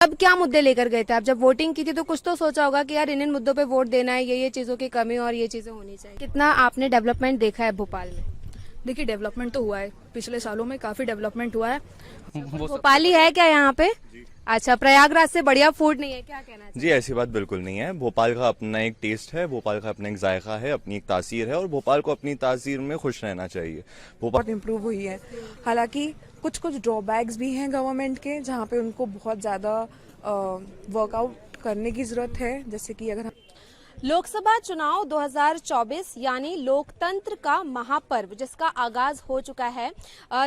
अब क्या मुद्दे लेकर गए थे आप? जब वोटिंग की थी तो कुछ तो सोचा होगा कि यार इन मुद्दों पे वोट देना है, ये चीजों की कमी और ये चीजें होनी चाहिए। कितना आपने डेवलपमेंट देखा है भोपाल में? देखिए, डेवलपमेंट तो हुआ है, पिछले सालों में काफी डेवलपमेंट हुआ है। वो सब भोपाली है क्या यहाँ पे? अच्छा, प्रयागराज से बढ़िया फूड नहीं है, क्या कहना चाहिए? जी, ऐसी बात बिल्कुल नहीं है। भोपाल का अपना एक टेस्ट है, भोपाल का अपना एक जायका है, अपनी एक तासीर है और भोपाल को अपनी तासीर में खुश रहना चाहिए। भोपाल बहुत इम्प्रूव हुई है। हालांकि कुछ कुछ ड्रॉबैक्स भी हैं गवर्नमेंट के, जहाँ पे उनको बहुत ज़्यादा वर्कआउट करने की ज़रूरत है। जैसे कि अगर लोकसभा चुनाव 2024 यानी लोकतंत्र का महापर्व जिसका आगाज हो चुका है।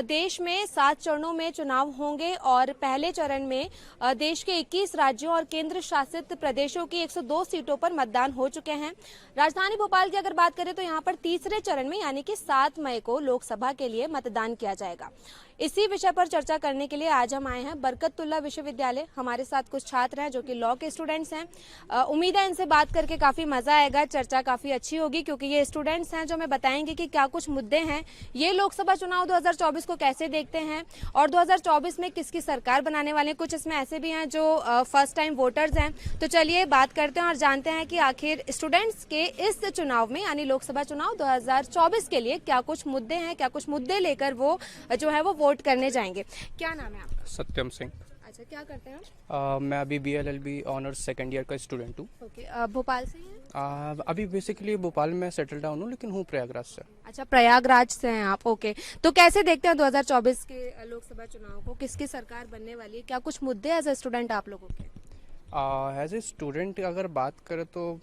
देश में 7 चरणों में चुनाव होंगे और पहले चरण में देश के 21 राज्यों और केंद्र शासित प्रदेशों की 102 सीटों पर मतदान हो चुके हैं। राजधानी भोपाल की अगर बात करें तो यहाँ पर तीसरे चरण में यानी कि 7 मई को लोकसभा के लिए मतदान किया जाएगा। इसी विषय पर चर्चा करने के लिए आज हम आए हैं बरकतुल्लाह विश्वविद्यालय। हमारे साथ कुछ छात्र हैं जो कि लॉ के स्टूडेंट्स हैं। उम्मीद है इनसे बात करके काफी मजा आएगा, चर्चा काफी अच्छी होगी क्योंकि ये स्टूडेंट्स हैं जो हमें बताएंगे कि क्या कुछ मुद्दे हैं, ये लोकसभा चुनाव 2024 को कैसे देखते हैं और 2024 में किसकी सरकार बनाने वाले हैं। कुछ इसमें ऐसे भी हैं जो फर्स्ट टाइम वोटर्स हैं। तो चलिए बात करते हैं और जानते हैं कि आखिर स्टूडेंट्स के इस चुनाव में यानी लोकसभा चुनाव 2024 के लिए क्या कुछ मुद्दे हैं, क्या कुछ मुद्दे लेकर वो जो है वो वोट करने जाएंगे। क्या नाम है आपका? सत्यम सिंह। अच्छा, क्या करते हैं आप? मैं अभी BLLB ऑनर्स सेकेंड ईयर का स्टूडेंट हूँ। ओके, भोपाल से हैं? अभी बेसिकली भोपाल में सेटल डाउन हूँ, लेकिन हूँ प्रयागराज से। अच्छा, प्रयागराज से हैं आप। ओके, तो कैसे देखते हैं 2024 के लोकसभा चुनाव को? किसकी सरकार बनने वाली है? क्या कुछ मुद्दे एज ए स्टूडेंट आप लोगों के? एज ए स्टूडेंट अगर बात करें तो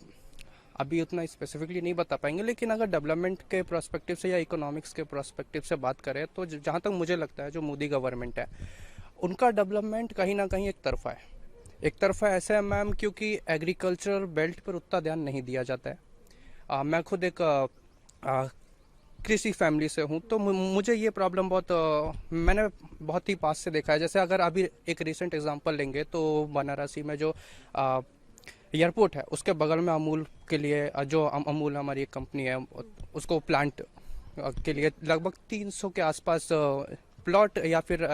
अभी उतना स्पेसिफिकली नहीं बता पाएंगे, लेकिन अगर डेवलपमेंट के प्रोस्पेक्टिव से या इकोनॉमिक्स के प्रोस्पेक्टिव से बात करें तो जहाँ तक मुझे लगता है जो मोदी गवर्नमेंट है उनका डेवलपमेंट कहीं ना कहीं एक तरफा है। एक तरफा ऐसा है मैम क्योंकि एग्रीकल्चर बेल्ट पर उतना ध्यान नहीं दिया जाता है। मैं खुद एक कृषि फैमिली से हूँ, तो मुझे ये प्रॉब्लम मैंने बहुत ही पास से देखा है। जैसे अगर अभी एक रिसेंट एग्जांपल लेंगे तो बनारसी में जो एयरपोर्ट है उसके बगल में अमूल के लिए जो अमूल हमारी एक कंपनी है उसको प्लांट के लिए लगभग 300 के आसपास प्लॉट या फिर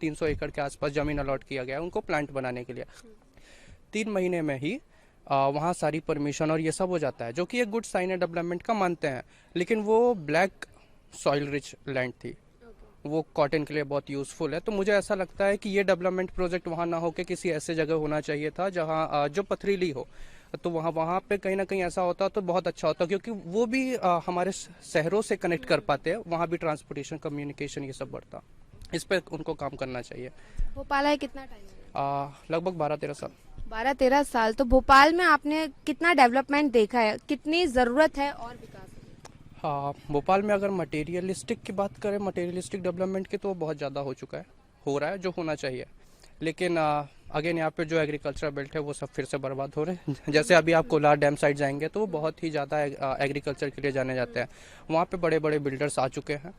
300 एकड़ के आसपास जमीन अलॉट किया गया है उनको प्लांट बनाने के लिए। 3 महीने में ही वहाँ सारी परमिशन और ये सब हो जाता है, जो कि एक गुड साइन है डेवलपमेंट का, मानते हैं। लेकिन वो ब्लैक सॉइल रिच लैंड थी, वो कॉटन के लिए बहुत यूज़फुल है। तो मुझे ऐसा लगता है कि ये डेवलपमेंट प्रोजेक्ट वहाँ ना होकर किसी ऐसे जगह होना चाहिए था जहाँ जो पथरीली हो। तो वहाँ पे कहीं ना कहीं ऐसा होता तो बहुत अच्छा होता, क्योंकि वो भी हमारे शहरों से कनेक्ट कर पाते हैं, वहाँ भी ट्रांसपोर्टेशन कम्युनिकेशन ये सब बढ़ता। इस पर उनको काम करना चाहिए। भोपाल है कितना टाइम? लगभग 12-13 साल। 12-13 साल। तो भोपाल में आपने कितना डेवलपमेंट देखा है, कितनी जरूरत है और विकास? हाँ, भोपाल में अगर मटेरियलिस्टिक की बात करें, मटेरियलिस्टिक डेवलपमेंट की, तो बहुत ज़्यादा हो चुका है, हो रहा है जो होना चाहिए। लेकिन अगेन यहाँ पे जो एग्रीकल्चर बेल्ट है वो सब फिर से बर्बाद हो रहे हैं। जैसे अभी आप कोलार डैम साइड जाएंगे तो वो बहुत ही ज़्यादा एग्रीकल्चर के लिए जाने जाते हैं। वहाँ पे बड़े बड़े बिल्डर्स आ चुके हैं।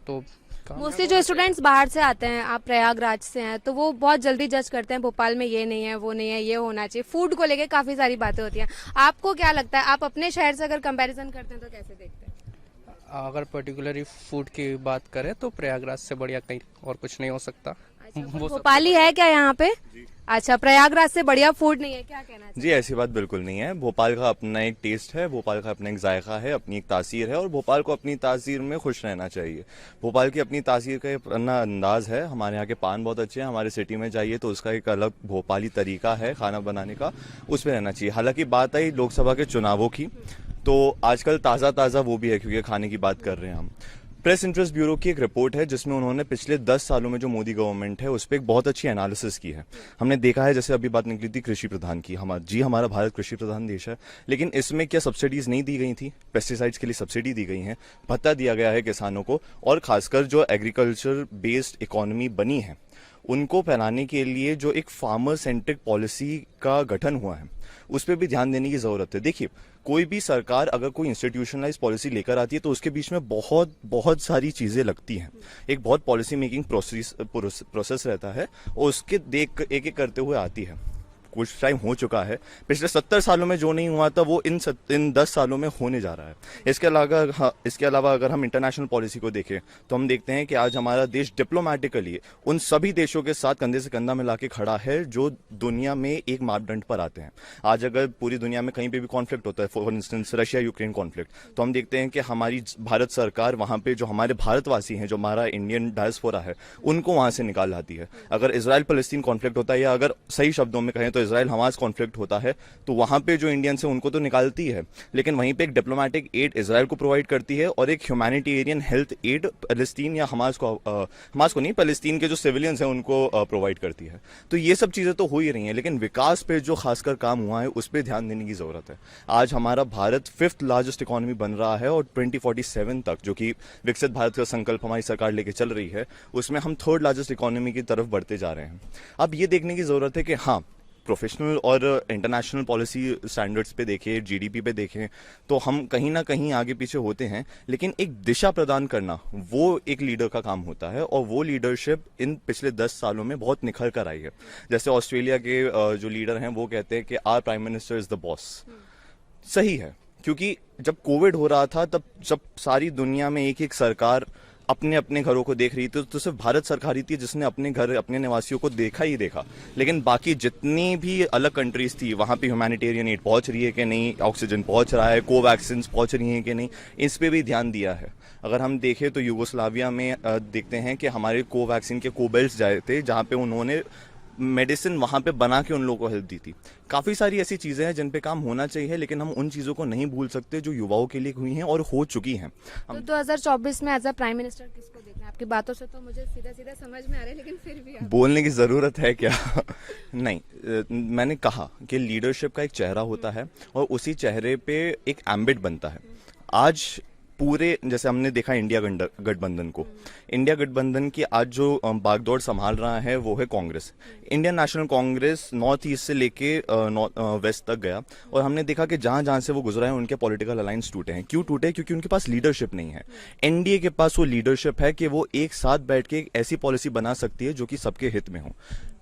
तो मोस्टली जो स्टूडेंट्स बाहर से आते हैं, आप प्रयागराज से हैं, तो वो बहुत जल्दी जज करते हैं भोपाल में ये नहीं है, वो नहीं है, ये होना चाहिए। फूड को लेके काफी सारी बातें होती हैं। आपको क्या लगता है, आप अपने शहर से अगर कंपैरिजन करते हैं तो कैसे देखते हैं? अगर पर्टिकुलरली फूड की बात करें तो प्रयागराज से बढ़िया कहीं और कुछ नहीं हो सकता। भोपाली है क्या यहाँ पे? अच्छा, प्रयागराज से बढ़िया फूड नहीं है, क्या कहना चाहिए? जी, ऐसी बात बिल्कुल नहीं है। भोपाल का अपना एक टेस्ट है, भोपाल का अपना एक जायका है, अपनी एक तासीर है और भोपाल को अपनी तासीर में खुश रहना चाहिए। भोपाल की अपनी तासीर का अपना अंदाज है। हमारे यहाँ के पान बहुत अच्छे हैं, हमारे सिटी में जाइए तो उसका एक अलग भोपाली तरीका है खाना बनाने का, उस पर रहना चाहिए। हालांकि बात आई लोकसभा के चुनावों की, तो आजकल ताज़ा वो भी है क्योंकि खाने की बात कर रहे हैं हम। प्रेस इंटरेस्ट ब्यूरो की एक रिपोर्ट है जिसमें उन्होंने पिछले 10 सालों में जो मोदी गवर्नमेंट है उस पर एक बहुत अच्छी एनालिसिस की है। हमने देखा है, जैसे अभी बात निकली थी कृषि प्रधान की, हमारा भारत कृषि प्रधान देश है, लेकिन इसमें क्या सब्सिडीज नहीं दी गई थी? पेस्टिसाइड्स के लिए सब्सिडी दी गई है, भत्ता दिया गया है किसानों को, और खासकर जो एग्रीकल्चर बेस्ड इकोनॉमी बनी है उनको फैलाने के लिए जो एक फार्मर सेंट्रिक पॉलिसी का गठन हुआ है उस पर भी ध्यान देने की जरूरत है। देखिए, कोई भी सरकार अगर कोई इंस्टीट्यूशनलाइज पॉलिसी लेकर आती है तो उसके बीच में बहुत सारी चीजें लगती हैं। एक बहुत पॉलिसी मेकिंग प्रोसेस रहता है और उसके देख एक एक करते हुए आती है। कुछ टाइम हो चुका है। पिछले 70 सालों में जो नहीं हुआ था वो इन 10 सालों में होने जा रहा है। इसके अलावा अगर हम इंटरनेशनल पॉलिसी को देखें तो हम देखते हैं कि आज हमारा देश डिप्लोमेटिकली उन सभी देशों के साथ कंधे से कंधा मिला के खड़ा है जो दुनिया में एक मापदंड पर आते हैं। आज अगर पूरी दुनिया में कहीं पे भी कॉन्फ्लिक्ट होता है, for instance Russia Ukraine conflict, तो हम देखते हैं कि हमारी भारत सरकार वहां पे जो हमारे भारतवासी हैं, जो हमारा इंडियन डायस्पोरा है, उनको वहां से निकाल लाती है। अगर इजराइल फलस्तीन कॉन्फ्लिक्ट होता है, या अगर सही शब्दों में कहें तो इजराइल हमास कॉन्फ्लिक्ट होता है, तो वहां पे जो इंडियंस हैं उनको तो निकालती है, लेकिन वहीं पे एक डिप्लोमेटिक एड इजराइल को प्रोवाइड करती है और एक ह्यूमैनिटेरियन हेल्थ एड फलस्तीन या हमास को नहीं, फलस्तीन के जो सिविलियंस हैं उनको प्रोवाइड करती है। तो ये सब चीजें तो हो ही रही हैं, लेकिन विकास पे जो खासकर काम हुआ है उस पर ध्यान देने की जरूरत है। आज हमारा भारत 5th लार्जेस्ट इकोनॉमी बन रहा है और 2047 तक, जो कि विकसित भारत का संकल्प हमारी सरकार लेके चल रही है, उसमें हम 3rd लार्जेस्ट इकोनॉमी की तरफ बढ़ते जा रहे हैं। अब ये देखने की जरूरत है कि हाँ, प्रोफेशनल और इंटरनेशनल पॉलिसी स्टैंडर्ड्स पे देखें, जीडीपी पे देखें, तो हम कहीं ना कहीं आगे पीछे होते हैं, लेकिन एक दिशा प्रदान करना वो एक लीडर का काम होता है, और वो लीडरशिप इन पिछले 10 सालों में बहुत निखर कर आई है। जैसे ऑस्ट्रेलिया के जो लीडर हैं वो कहते हैं कि our prime minister is the boss. सही है, क्योंकि जब कोविड हो रहा था तब जब सारी दुनिया में एक एक सरकार अपने अपने घरों को देख रही थी, तो सिर्फ भारत सरकार ही थी जिसने अपने घर, अपने निवासियों को देखा ही देखा। लेकिन बाकी जितनी भी अलग कंट्रीज थी, वहां पे ह्यूमैनिटेरियन एड पहुंच रही है कि नहीं, ऑक्सीजन पहुंच रहा है, कोवैक्सीन पहुंच रही हैं कि नहीं, इस पे भी ध्यान दिया है। अगर हम देखें तो यूगोस्लाविया में देखते हैं कि हमारे कोवैक्सीन के कोबेल्ट्स जाए थे, जहां पे उन्होंने मेडिसिन वहां पे बना के उन लोगों को हेल्प दी थी। काफी सारी ऐसी चीजें हैं जिन पे काम होना चाहिए, लेकिन हम उन चीजों को नहीं भूल सकते जो युवाओं के लिए हुई हैं और हो चुकी हैं। तो 2024 में एज अ प्राइम मिनिस्टर किसको देखना है? आपकी बातों से तो मुझे सीधा सीधा समझ में आ रहा है, लेकिन फिर भी बोलने की जरूरत है क्या? नहीं, मैंने कहा कि लीडरशिप का एक चेहरा होता है और उसी चेहरे पे एक एम्बिट बनता है। आज पूरे, जैसे हमने देखा इंडिया गठबंधन को, इंडिया गठबंधन की आज जो बागडोर संभाल रहा है वो है Congress. Indian national Congress north east से लेके वेस्ट तक गया, और हमने देखा कि जहां जहां से वो गुजरा है उनके पॉलिटिकल अलायंस टूटे हैं। क्यों टूटे? क्योंकि उनके पास लीडरशिप नहीं है। एनडीए के पास वो लीडरशिप है कि वो एक साथ बैठ के एक ऐसी पॉलिसी बना सकती है जो कि सबके हित में हो।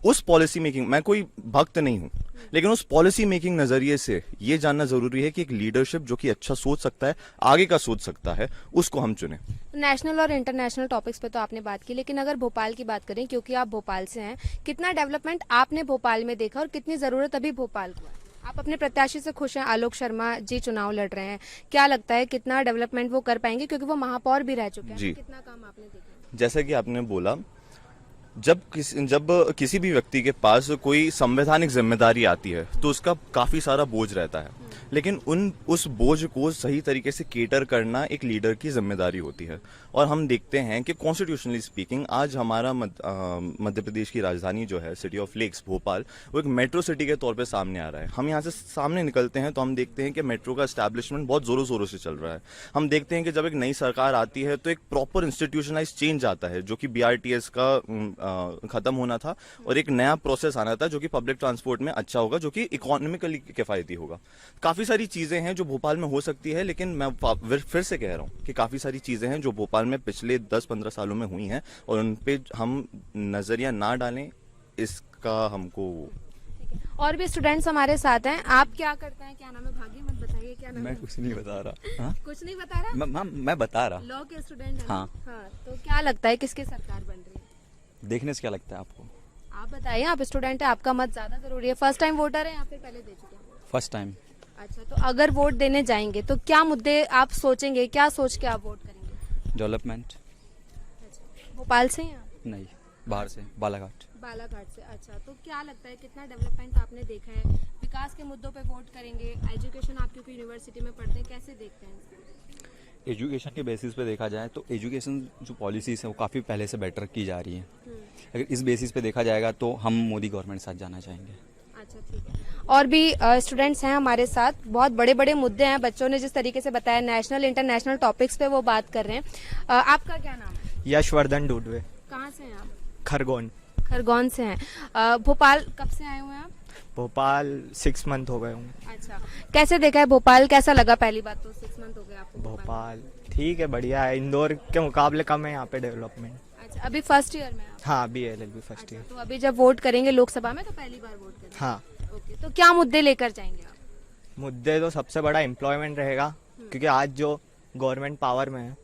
उस पॉलिसी मेकिंग, मैं कोई भक्त नहीं हूं, लेकिन उस पॉलिसी मेकिंग नजरिए से ये जानना जरूरी है कि एक लीडरशिप जो कि अच्छा सोच सकता है, आगे का सोच सकता है, उसको हम चुने। नेशनल और इंटरनेशनल टॉपिक्स पे तो आपने बात की, लेकिन अगर भोपाल की बात करें, क्योंकि आप भोपाल से हैं, कितना डेवलपमेंट आपने भोपाल में देखा और कितनी जरूरत अभी भोपाल को है? आप अपने प्रत्याशी से खुश हैं? आलोक शर्मा जी चुनाव लड़ रहे हैं, क्या लगता है कितना डेवलपमेंट वो कर पाएंगे, क्योंकि वो महापौर भी रह चुके हैं? जी, कितना काम आपने देखा? जैसा कि आपने बोला, जब किसी भी व्यक्ति के पास कोई संवैधानिक जिम्मेदारी आती है तो उसका काफी सारा बोझ रहता है, लेकिन उस बोझ को सही तरीके से केटर करना एक लीडर की जिम्मेदारी होती है। और हम देखते हैं कि कॉन्स्टिट्यूशनली स्पीकिंग आज हमारा मध्य प्रदेश की राजधानी जो है, सिटी ऑफ लेक्स भोपाल, वो एक मेट्रो सिटी के तौर पे सामने आ रहा है। हम यहाँ से सामने निकलते हैं तो हम देखते हैं कि मेट्रो का एस्टैब्लिशमेंट बहुत जोरों शोरों से चल रहा है। हम देखते हैं कि जब एक नई सरकार आती है तो एक प्रॉपर इंस्टीट्यूशनलाइज चेंज आता है, जो कि BRTS का खत्म होना था, और एक नया प्रोसेस आना था जो कि पब्लिक ट्रांसपोर्ट में अच्छा होगा, जो कि इकोनॉमिकली किफायती होगा। काफी सारी चीजें हैं जो भोपाल में हो सकती है, लेकिन मैं फिर से कह रहा हूं कि काफी सारी चीजें हैं जो भोपाल में पिछले 10-15 सालों में हुई हैं, और उन पे हम नजरिया ना डालें, इसका हमको। और भी स्टूडेंट्स हमारे साथ हैं। आप क्या करते हैं? क्या नाम है? भाग्य, मत बताइए क्या नाम है? मैं कुछ नहीं बता रहा। हाँ? कुछ नहीं बता रहा? मैं बता रहा। लॉ के स्टूडेंट हैं? हाँ। तो क्या लगता है किसकी सरकार बन रही है? देखने से क्या लगता है आपको? आप बताइए, आप स्टूडेंट है, आपका मत ज्यादा जरूरी है। फर्स्ट टाइम वोटर है या फिर पहले दे चुके हैं? First time. अच्छा, तो अगर वोट देने जाएंगे तो क्या मुद्दे आप सोचेंगे, क्या सोच के आप वोट करेंगे? डेवलपमेंट। भोपाल से ही आप? नहीं, बाहर से, बालाघाट। बालाघाट से। अच्छा, तो क्या लगता है कितना डेवलपमेंट आपने देखा है? विकास के मुद्दों पे वोट करेंगे? एजुकेशन, आप क्योंकि यूनिवर्सिटी में पढ़ते हैं, कैसे देखते हैं? एजुकेशन के बेसिस पे देखा जाए तो एजुकेशन जो पॉलिसीज है वो काफ़ी पहले से बेटर की जा रही है। अगर इस बेसिस पे देखा जाएगा तो हम मोदी गवर्नमेंट साथ जाना चाहेंगे। अच्छा, ठीक है। और भी स्टूडेंट्स हैं हमारे साथ, बहुत बड़े बड़े मुद्दे हैं, बच्चों ने जिस तरीके से बताया, नेशनल इंटरनेशनल टॉपिक्स पे वो बात कर रहे हैं। आपका क्या नाम है? यशवर्धन डूडवे। कहाँ से हैं आप? खरगोन। खरगोन से हैं। भोपाल कब से आए हुए हैं आप? भोपाल 6 मंथ हो गए हूँ। अच्छा, कैसे देखा है भोपाल? कैसा लगा? पहली बात तो 6 मंथ हो गए आपको भोपाल ठीक है, बढ़िया है। इंदौर के मुकाबले कम है यहाँ पे डेवलपमेंट। अच्छा, अभी फर्स्ट ईयर में आप? हाँ, अभी LLB फर्स्ट ईयर। तो अभी जब वोट करेंगे लोकसभा में तो पहली बार वोट करेंगे? हाँ। ओके, तो क्या मुद्दे लेकर जाएंगे आप? मुद्दे तो सबसे बड़ा एम्प्लॉयमेंट रहेगा, क्योंकि आज जो गवर्नमेंट पावर में है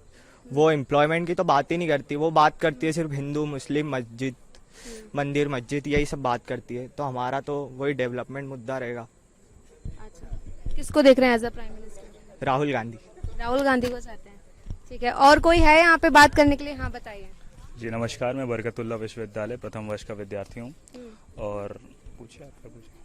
वो एम्प्लॉयमेंट की तो बात ही नहीं करती, वो बात करती है सिर्फ हिंदू मुस्लिम मस्जिद मंदिर मस्जिद यही सब बात करती है। तो हमारा तो वही डेवलपमेंट मुद्दा रहेगा। अच्छा, किसको देख रहे हैं as a prime minister? Rahul Gandhi. Rahul Gandhi को चाहते हैं, ठीक है। और कोई है यहाँ पे बात करने के लिए? हाँ बताइए। जी नमस्कार, मैं बरकतुल्लाह विश्वविद्यालय प्रथम वर्ष का विद्यार्थी हूँ। और पूछिए, आपका पूछिए।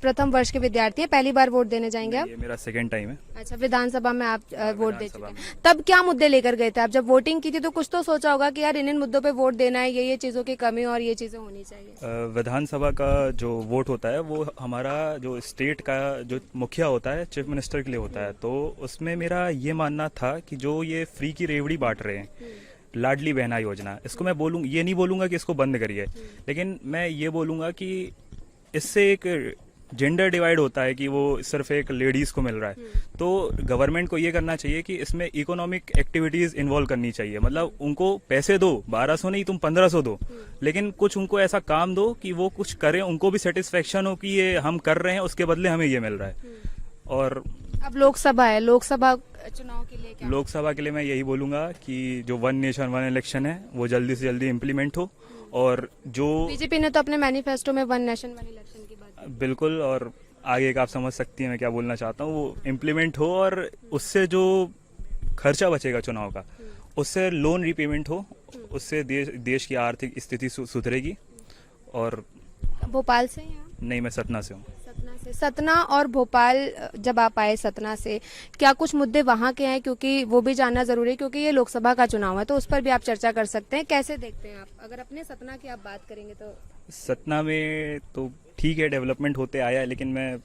प्रथम वर्ष के विद्यार्थी हैं, पहली बार वोट देने जाएंगे आप? ये मेरा सेकंड टाइम है। अच्छा, विधानसभा में आप वोट दे विधानसभा चुके हैं। तब क्या मुद्दे लेकर गए थे आप? जब वोटिंग की थी तो कुछ तो सोचा होगा कि यार इन मुद्दों पे वोट देना है, ये चीजों की कमी और ये चीजें होनी चाहिए। विधानसभा का जो वोट होता है वो हमारा जो स्टेट का जो मुखिया होता है, चीफ मिनिस्टर के लिए होता है। तो उसमें मेरा ये मानना था कि जो ये फ्री की रेवड़ी बांट रहे हैं, लाडली बहना योजना, इसको मैं ये नहीं बोलूंगा कि इसको बंद करिए, लेकिन मैं ये बोलूंगा कि इससे एक जेंडर डिवाइड होता है कि वो सिर्फ एक लेडीज को मिल रहा है। तो गवर्नमेंट को ये करना चाहिए कि इसमें इकोनॉमिक एक्टिविटीज इन्वॉल्व करनी चाहिए। मतलब उनको पैसे दो, 1200 नहीं तुम 1500 दो, लेकिन कुछ उनको ऐसा काम दो कि वो कुछ करें, उनको भी सेटिस्फेक्शन हो कि ये हम कर रहे हैं, उसके बदले हमें ये मिल रहा है। और अब लोकसभा है, लोकसभा चुनाव के लिए क्या? लोकसभा के लिए मैं यही बोलूंगा कि जो वन नेशन वन इलेक्शन है वो जल्दी से जल्दी इम्प्लीमेंट हो। और जो बीजेपी ने तो अपने मैनिफेस्टो में वन नेशन वन इलेक्शन की बात बिल्कुल, और आगे का आप समझ सकती हैं मैं क्या बोलना चाहता हूँ, वो इम्प्लीमेंट हो और उससे जो खर्चा बचेगा चुनाव का, उससे लोन रिपेमेंट हो, उससे देश की आर्थिक स्थिति सुधरेगी। और भोपाल से हैं आप? नहीं, मैं सतना से हूँ। सतना से। सतना और भोपाल, जब आप आए सतना से, क्या कुछ मुद्दे वहाँ के हैं? क्योंकि वो भी जानना जरूरी है, क्योंकि ये लोकसभा का चुनाव है, तो उस पर भी आप चर्चा कर सकते हैं। कैसे देखते हैं आप, अगर अपने सतना की आप बात करेंगे तो? सतना में तो ठीक है, डेवलपमेंट होते आया है, लेकिन मैं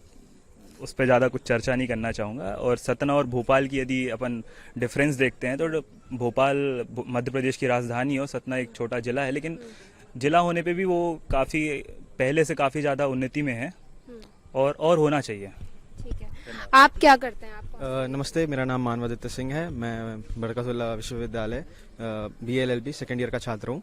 उस पर ज़्यादा कुछ चर्चा नहीं करना चाहूँगा। और सतना और भोपाल की यदि अपन डिफरेंस देखते हैं तो भोपाल मध्य प्रदेश की राजधानी है और सतना एक छोटा जिला है, लेकिन जिला होने पे भी वो काफ़ी पहले से काफ़ी ज़्यादा उन्नति में है और होना चाहिए। ठीक है, आप क्या करते हैं? आप नमस्ते, मेरा नाम मानवादित्य सिंह है। मैं बरकतुल्लाह विश्वविद्यालय BLLB सेकेंड ईयर का छात्र हूँ।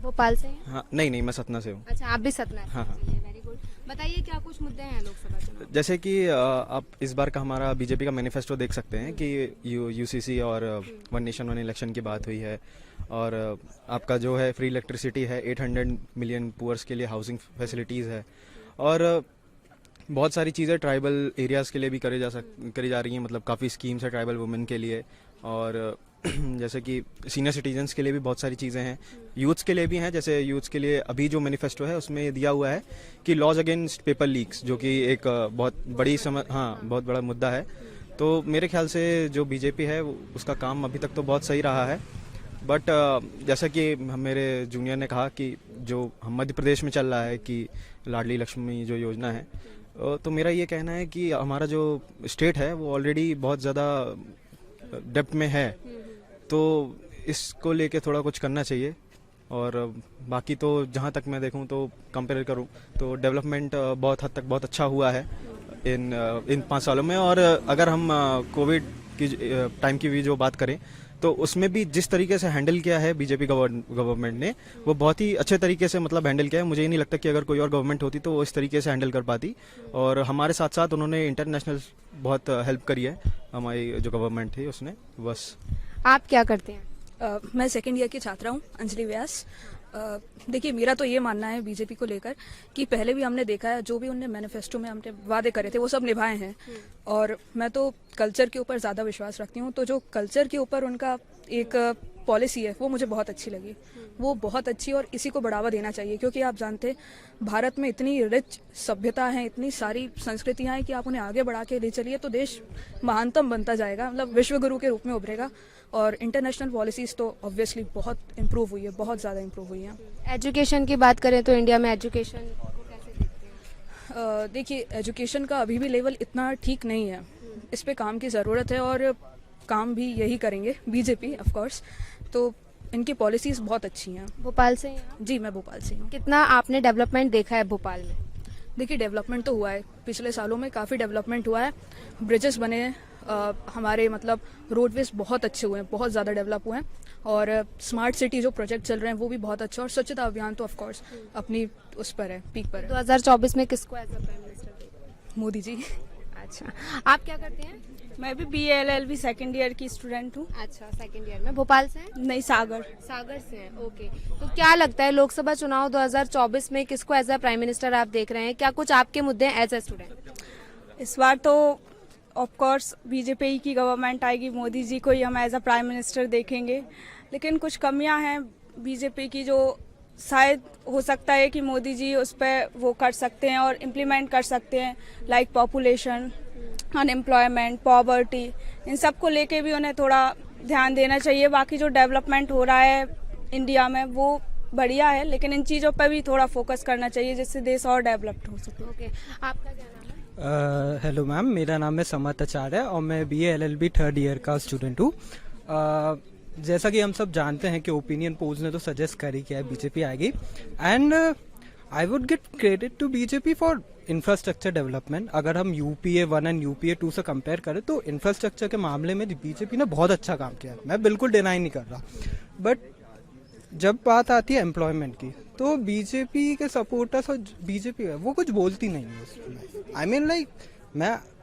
भोपाल से हैं? हाँ, नहीं, मैं सतना से हूँ। अच्छा, आप भी सतना से? हाँ, हाँ। Very good. बताइए क्या कुछ मुद्दे हैं लोकसभा चुनाव? जैसे कि आप इस बार का हमारा बीजेपी का मैनिफेस्टो देख सकते हैं कि UCC और वन नेशन वन इलेक्शन की बात हुई है। और आपका जो है फ्री इलेक्ट्रिसिटी है, 800 मिलियन पुअर्स के लिए हाउसिंग फैसिलिटीज़ है, और बहुत सारी चीज़ें ट्राइबल एरियाज़ के लिए भी करी जा रही हैं। मतलब काफ़ी स्कीम्स है ट्राइबल वुमेन के लिए, और जैसे कि सीनियर सिटीजन्स के लिए भी बहुत सारी चीज़ें हैं, यूथ्स के लिए भी हैं। जैसे यूथ्स के लिए अभी जो मैनिफेस्टो है उसमें ये दिया हुआ है कि लॉज अगेंस्ट पेपर लीक्स, जो कि एक बहुत बड़ा मुद्दा है। तो मेरे ख्याल से जो बीजेपी है उसका काम अभी तक तो बहुत सही रहा है। बट जैसा कि मेरे जूनियर ने कहा कि जो हम मध्य प्रदेश में चल रहा है कि लाडली लक्ष्मी जो योजना है, तो मेरा ये कहना है कि हमारा जो स्टेट है वो ऑलरेडी बहुत ज़्यादा डेप्थ में है, तो इसको लेके थोड़ा कुछ करना चाहिए। और बाकी तो जहाँ तक मैं देखूँ तो कंपेयर करूँ तो डेवलपमेंट बहुत हद तक बहुत अच्छा हुआ है इन 5 सालों में। और अगर हम कोविड की टाइम की भी जो बात करें तो उसमें भी जिस तरीके से हैंडल किया है बीजेपी गवर्नमेंट ने, वो बहुत ही अच्छे तरीके से मतलब हैंडल किया है। मुझे ये नहीं लगता कि अगर कोई और गवर्नमेंट होती तो वो इस तरीके से हैंडल कर पाती। और हमारे साथ साथ उन्होंने इंटरनेशनल बहुत हेल्प करी है, हमारी जो गवर्नमेंट थी उसने। बस। आप क्या करते हैं? मैं सेकेंड ईयर की छात्रा हूँ, अंजलि व्यास। देखिए, मेरा तो ये मानना है बीजेपी को लेकर कि पहले भी हमने देखा है जो भी उनने मैनिफेस्टो में हमने वादे करे थे वो सब निभाए हैं। और मैं तो कल्चर के ऊपर ज़्यादा विश्वास रखती हूँ, तो जो कल्चर के ऊपर उनका एक पॉलिसी है वो मुझे बहुत अच्छी लगी। वो बहुत अच्छी, और इसी को बढ़ावा देना चाहिए, क्योंकि आप जानते हैं भारत में इतनी रिच सभ्यता है, इतनी सारी संस्कृतियाँ हैं कि आप उन्हें आगे बढ़ा के ले चलिए तो देश महानतम बनता जाएगा, मतलब विश्व गुरु के रूप में उभरेगा। और इंटरनेशनल पॉलिसीज़ तो ऑब्वियसली बहुत इम्प्रूव हुई है, बहुत ज़्यादा इम्प्रूव हुई है। एजुकेशन की बात करें तो इंडिया में एजुकेशन को कैसे देखते हैं? देखिए, एजुकेशन का अभी भी लेवल इतना ठीक नहीं है, इस पे काम की ज़रूरत है, और काम भी यही करेंगे बीजेपी ऑफ कोर्स। तो इनकी पॉलिसीज़ बहुत अच्छी हैं। भोपाल से हैं आप? जी, मैं भोपाल से हूँ। कितना आपने डेवलपमेंट देखा है भोपाल में? देखिए, डेवलपमेंट तो हुआ है, पिछले सालों में काफ़ी डेवलपमेंट हुआ है। ब्रिजेस बने हैं, हमारे मतलब रोडवेज बहुत अच्छे हुए हैं, बहुत ज़्यादा डेवलप हुए हैं। और स्मार्ट सिटी जो प्रोजेक्ट चल रहे हैं वो भी बहुत अच्छा, और स्वच्छता अभियान तो ऑफ कोर्स अपनी उस पर है, पीक पर है। 2024 में किसको as a prime minister? Modi ji. अच्छा, आप क्या करते हैं? मैं भी BA-LLB सेकेंड ईयर की स्टूडेंट हूँ। अच्छा, सेकंड ईयर में। भोपाल से हैं? नहीं, सागर। सागर से हैं, ओके। तो क्या लगता है लोकसभा चुनाव 2024 में किसको एज अ प्राइम मिनिस्टर आप देख रहे हैं? क्या कुछ आपके मुद्दे हैं एज अ स्टूडेंट? इस बार तो ऑफ कोर्स बीजेपी की गवर्नमेंट आएगी, मोदी जी को ही हम एज अ प्राइम मिनिस्टर देखेंगे। लेकिन कुछ कमियां हैं बीजेपी की जो शायद हो सकता है कि मोदी जी उस पर वो कर सकते हैं और इम्प्लीमेंट कर सकते हैं, लाइक पॉपुलेशन, अनएम्प्लॉयमेंट, पॉवर्टी, इन सब को लेके भी उन्हें थोड़ा ध्यान देना चाहिए। बाकी जो डेवलपमेंट हो रहा है इंडिया में वो बढ़िया है, लेकिन इन चीज़ों पर भी थोड़ा फोकस करना चाहिए जिससे देश और डेवलप्ड हो सके। ओके, आपका क्या नाम है? हेलो मैम, मेरा नाम है समत आचार्य और मैं BA-LLB थर्ड ईयर का स्टूडेंट हूँ। जैसा कि हम सब जानते हैं कि ओपिनियन पोल्स ने तो सजेस्ट करी कि बीजेपी आएगी, and I would give credit to BJP for infrastructure development. अगर हम UPA 1 एंड UPA 2 से कंपेयर करें तो इंफ्रास्ट्रक्चर के मामले में बीजेपी ने बहुत अच्छा काम किया है, मैं बिल्कुल डिनाई नहीं कर रहा। बट जब बात आती है एम्प्लॉयमेंट की तो बीजेपी के सपोर्टर्स और बीजेपी वो कुछ बोलती नहीं है उसमें। आई मीन लाइक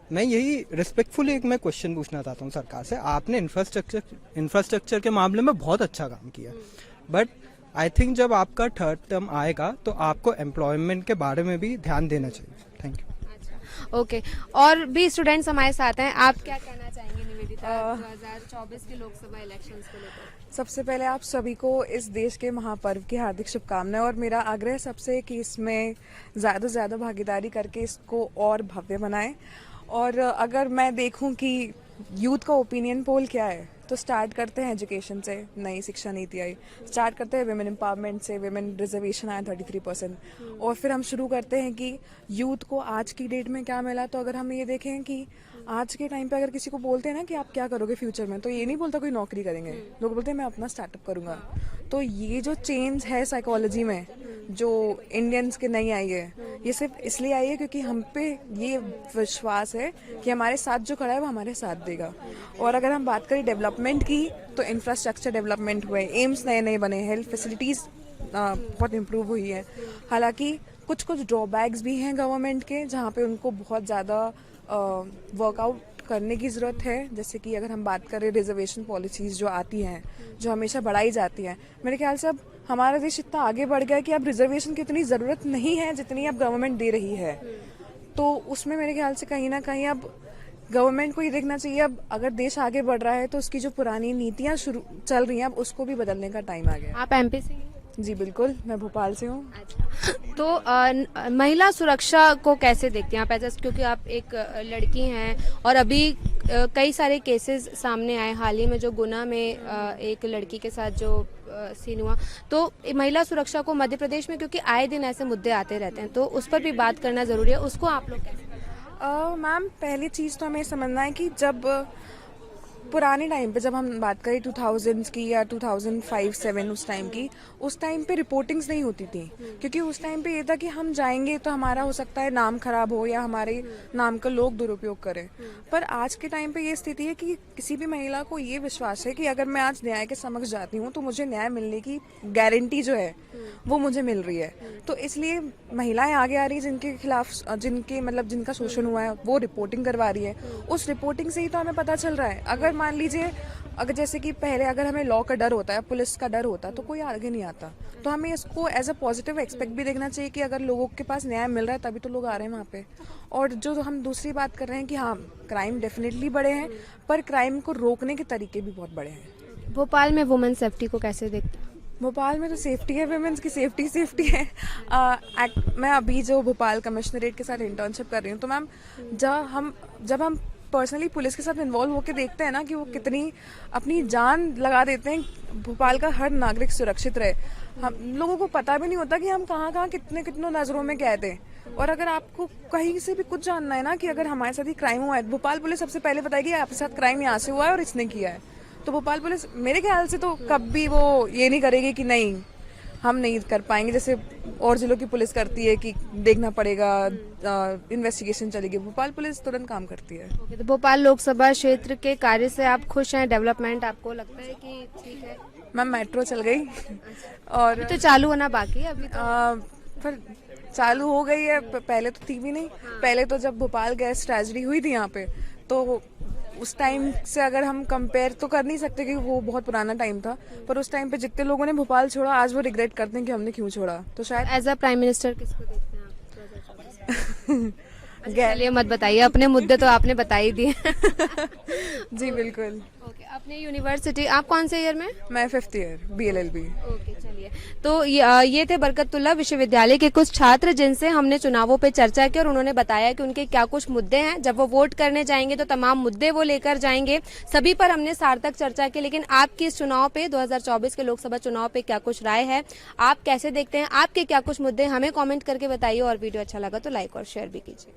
मैं यही रिस्पेक्टफुली एक मैं क्वेश्चन पूछना चाहता हूँ सरकार से। आपने इंफ्रास्ट्रक्चर के मामले में बहुत अच्छा काम किया, बट आई थिंक जब आपका थर्ड टर्म आएगा तो आपको एम्प्लॉयमेंट के बारे में भी ध्यान देना चाहिए। Thank you. ओके, और भी स्टूडेंट्स हमारे साथ हैं, आप क्या कहना चाहेंगे निवेदिता 2024 के लोकसभा इलेक्शंस को लेकर? सबसे पहले आप सभी को इस देश के महापर्व की हार्दिक शुभकामनाएं, और मेरा आग्रह सबसे है कि इसमें ज़्यादा से ज़्यादा भागीदारी करके इसको और भव्य बनाएं। और अगर मैं देखूं कि यूथ का ओपिनियन पोल क्या है तो स्टार्ट करते हैं एजुकेशन से, नई शिक्षा नीति आई, स्टार्ट करते हैं विमेन एम्पावरमेंट से, विमेन रिजर्वेशन आया 33%, और फिर हम शुरू करते हैं कि यूथ को आज की डेट में क्या मिला। तो अगर हम ये देखें कि आज के टाइम पे अगर किसी को बोलते हैं ना कि आप क्या करोगे फ्यूचर में, तो ये नहीं बोलता कोई नौकरी करेंगे, लोग बोलते हैं मैं अपना स्टार्टअप करूंगा। तो ये जो चेंज है साइकोलॉजी में जो इंडियंस के नहीं आई है, ये सिर्फ इसलिए आई है क्योंकि हम पे ये विश्वास है कि हमारे साथ जो खड़ा है वो हमारे साथ देगा। और अगर हम बात करें डेवलपमेंट की तो इंफ्रास्ट्रक्चर डेवलपमेंट हुए, एम्स नए नए बने, हेल्थ फैसिलिटीज़ बहुत इम्प्रूव हुई है। हालांकि कुछ ड्रॉबैक्स भी हैं गवर्नमेंट के जहाँ पे उनको बहुत ज़्यादा वर्कआउट करने की ज़रूरत है। जैसे कि अगर हम बात करें रिजर्वेशन पॉलिसीज़ जो आती हैं, जो हमेशा बढ़ाई जाती हैं, मेरे ख्याल से अब हमारा देश इतना आगे बढ़ गया कि अब रिजर्वेशन की इतनी ज़रूरत नहीं है जितनी अब गवर्नमेंट दे रही है। तो उसमें मेरे ख्याल से कहीं ना कहीं अब गवर्नमेंट को ये देखना चाहिए, अब अगर देश आगे बढ़ रहा है तो उसकी जो पुरानी नीतियाँ शुरू चल रही हैं अब उसको भी बदलने का टाइम आ गया। आप MP से हैं? जी बिल्कुल, मैं भोपाल से हूँ। अच्छा, तो महिला सुरक्षा को कैसे देखती हैं आप एज, क्योंकि आप एक लड़की हैं और अभी कई सारे केसेस सामने आए, हाल ही में जो गुना में एक लड़की के साथ जो सीन हुआ, तो महिला सुरक्षा को मध्य प्रदेश में क्योंकि आए दिन ऐसे मुद्दे आते रहते हैं तो उस पर भी बात करना जरूरी है, उसको आप लोग कैसे? मैम, पहली चीज़ तो हमें समझना है कि जब पुराने टाइम पे जब हम बात करें 2000s की या 2005-7 उस टाइम पे रिपोर्टिंग्स नहीं होती थी, क्योंकि उस टाइम पे ये था कि हम जाएंगे तो हमारा हो सकता है नाम खराब हो या हमारे नाम का लोग दुरुपयोग करें। पर आज के टाइम पे ये स्थिति है कि किसी भी महिला को ये विश्वास है कि अगर मैं आज न्याय के समक्ष जाती हूँ तो मुझे न्याय मिलने की गारंटी जो है वो मुझे मिल रही है। तो इसलिए महिलाएं आगे आ रही है जिनके खिलाफ जिनका शोषण हुआ है वो रिपोर्टिंग करवा रही है। उस रिपोर्टिंग से ही तो हमें पता चल रहा है। अगर मान लीजिए अगर जैसे कि पहले अगर हमें लॉ का डर होता है, पुलिस का डर होता है तो कोई आगे नहीं आता। तो हमें इसको एज अ पॉजिटिव एक्सपेक्ट भी देखना चाहिए कि अगर लोगों के पास न्याय मिल रहा है तभी तो लोग आ रहे हैं वहाँ पे। और जो हम दूसरी बात कर रहे हैं कि हाँ, क्राइम डेफिनेटली बढ़े हैं पर क्राइम को रोकने के तरीके भी बहुत बड़े हैं। भोपाल में वुमेन सेफ्टी को कैसे देखते हैं? भोपाल में तो सेफ्टी है, वुमेन्स की सेफ्टी है। मैं अभी जो भोपाल कमिश्नरेट के साथ इंटर्नशिप कर रही हूँ, तो मैम जब हम पर्सनली पुलिस के साथ इन्वॉल्व होकर देखते हैं ना कि वो कितनी अपनी जान लगा देते हैं भोपाल का हर नागरिक सुरक्षित रहे। हम लोगों को पता भी नहीं होता कि हम कहाँ कितनों नज़रों में कहते हैं। और अगर आपको कहीं से भी कुछ जानना है ना कि अगर हमारे साथ ही क्राइम हुआ है, भोपाल पुलिस सबसे पहले बताएगी आपके साथ क्राइम यहाँ से हुआ है और इसने किया है। तो भोपाल पुलिस मेरे ख्याल से तो कभी वो ये नहीं करेगी कि नहीं हम नहीं कर पाएंगे, जैसे और जिलों की पुलिस करती है कि देखना पड़ेगा, इन्वेस्टिगेशन चलेगी। भोपाल पुलिस तुरंत काम करती है। तो भोपाल लोकसभा क्षेत्र के कार्य से आप खुश हैं? डेवलपमेंट आपको लगता है कि ठीक है? मैम, मेट्रो चल गई और तो चालू होना बाकी है अभी तो। पर चालू हो गई है, पहले तो थी भी नहीं। पहले तो जब भोपाल गैस ट्रेजेडी हुई थी यहाँ पे, तो उस टाइम से अगर हम कंपेयर तो कर नहीं सकते क्योंकि वो बहुत पुराना टाइम था, पर उस टाइम पे जितने लोगों ने भोपाल छोड़ा आज वो रिग्रेट करते हैं कि हमने क्यों छोड़ा। तो शायद एज अ प्राइम मिनिस्टर किसको देखते हैं आप? गैस। चलिए मत बताइए, अपने मुद्दे तो आपने बता ही दिए। जी बिल्कुल। ओके, अपने यूनिवर्सिटी आप कौन से ईयर में? मैं 5th ईयर BLLB। ओके, चलिए। तो ये थे बरकतुल्लाह विश्वविद्यालय के कुछ छात्र जिनसे हमने चुनावों पे चर्चा की और उन्होंने बताया कि उनके क्या कुछ मुद्दे हैं। जब वो वोट करने जाएंगे तो तमाम मुद्दे वो लेकर जाएंगे, सभी पर हमने सार्थक चर्चा की। लेकिन आपकी इस चुनाव पे 2024 के लोकसभा चुनाव पे क्या कुछ राय है, आप कैसे देखते हैं, आपके क्या कुछ मुद्दे, हमें कॉमेंट करके बताइए। और वीडियो अच्छा लगा तो लाइक और शेयर भी कीजिए।